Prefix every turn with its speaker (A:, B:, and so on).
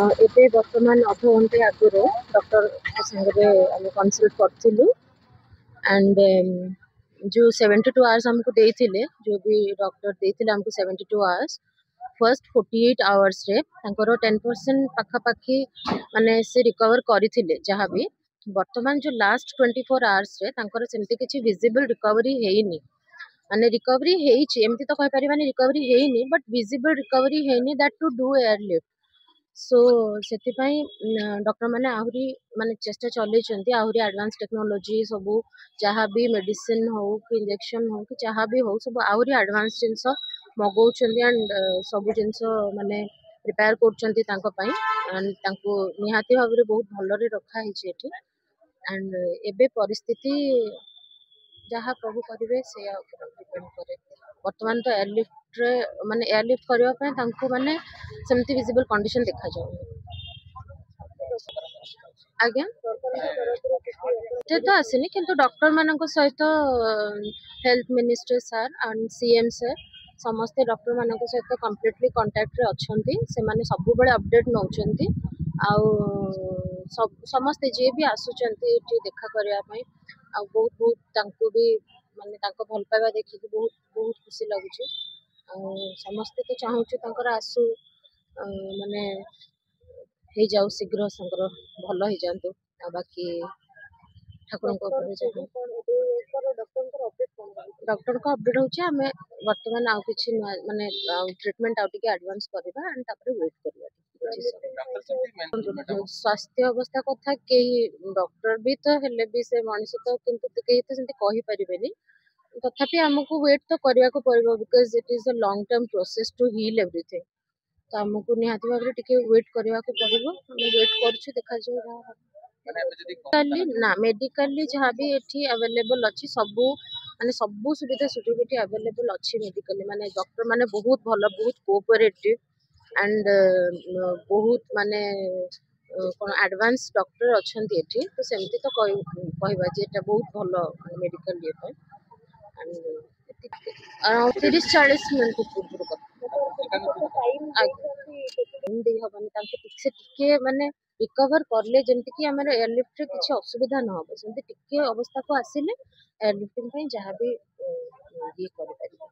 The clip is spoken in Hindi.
A: ଏବେ ବର୍ତ୍ତମାନ ଅଧଘଣ୍ଟେ ଆଗରୁ ଡକ୍ଟର ସାଙ୍ଗରେ ଆମେ କନସଲ୍ଟ କରିଥିଲୁ एंड जो 72 आवर्स हमको देइथिले जो भी डॉक्टर देइथिले हमको 72 आवर्स फर्स्ट 48 आवर्स रे तांकर 10% पाखापाखी माने से रिकवर करिथिले जहाँ भी वर्तमान जो लास्ट 24 आवर्स रे तांकर सेमती किछि विजिबल रिकवरी हेइनी माने रिकवरी हेइछि एमती तो कहि परिबानी रिकवरी हेइनी बट विजिबल रिकवरी हेइनी that to do air lift so say doctor मैंने आहरी माने चेष्टा चलैछंती आहरी एडवांस टेक्नोलॉजी सब जहाँ भी मेडिसिन हो कि इंजेक्शन हो कि जहाँ भी हो सब आहरी एडवांस जिनस मगौछंती एंड सब जिनस माने प्रिपेयर करछंती तांको पई एंड तांको निहाती भाबरे बहुत भलरे रखा हिछि एठी एंड एबे परिस्थिति जहाँ प्रभु करेंगे से डिपेंड करे वर्तमान तो एयरलिफ्ट रे माने एयरलिफ्ट करबा पय तांको माने सेमती विजिबल कंडीशन देखा जाउ आज्ञा तो आसनी किंतु डॉक्टर मानक सहित health minister sir and CM sir समस्ते डॉक्टर मानक सहित कंप्लीटली कांटेक्ट रे अछंती से माने सब बेले अपडेट नउचंती आउ समस्ते जे भी आसुचंती एठी देखा करिया पय आ बहुत बहुत तांको भी माने तांको भल पाइबा देखि बहुत बहुत खुशी लागुची समस्ते तो चाहूछु तांकर आसु माने हे जाऊ शीघ्र संकर भल हो जातु बाकी ठाकुर डॉक्टर को अपडेट होची हमें वर्तमान आउ किछि माने ट्रीटमेंट आउ टिके एडवांस करबा एंड तापर वेट करबा स्वास्थ्य अवस्था कथा के डॉक्टर भी तो हेले भी से मनीष तो किंतु के तो सेंती कहि परिबेनी तथापि हमको वेट तो करबा को पड़िबो because it is a long term process to heal everything तो हमको निहाती भाबरे टिके वेट करबा को पड़िबो हम वेट करछु देखा जो ना मेडिकली जहाँ भी एठी अवेलेबल अच्छी सबू माने सबू सुविधा सुजोग एठी अवेलेबल अच्छी मेडिकली माने डॉक्टर माने बहुत भल बहुत कोऑपरेटिव एंड बहुत माने कोन एडवांस डॉक्टर अछंती एठी तो सेमती तो कहबा जे एटा बहुत भल मेडिकल ये पे एंड 30-40 मिनट पूर्व हबनी से टिके माने रिकवर करले जेमति कि हमर एयरलिफ्ट रे किछि असुविधा न हो सेमति टिके अवस्था को आसिले एयरलिफ्टिंग पई जहाँ भी ये करि परिबो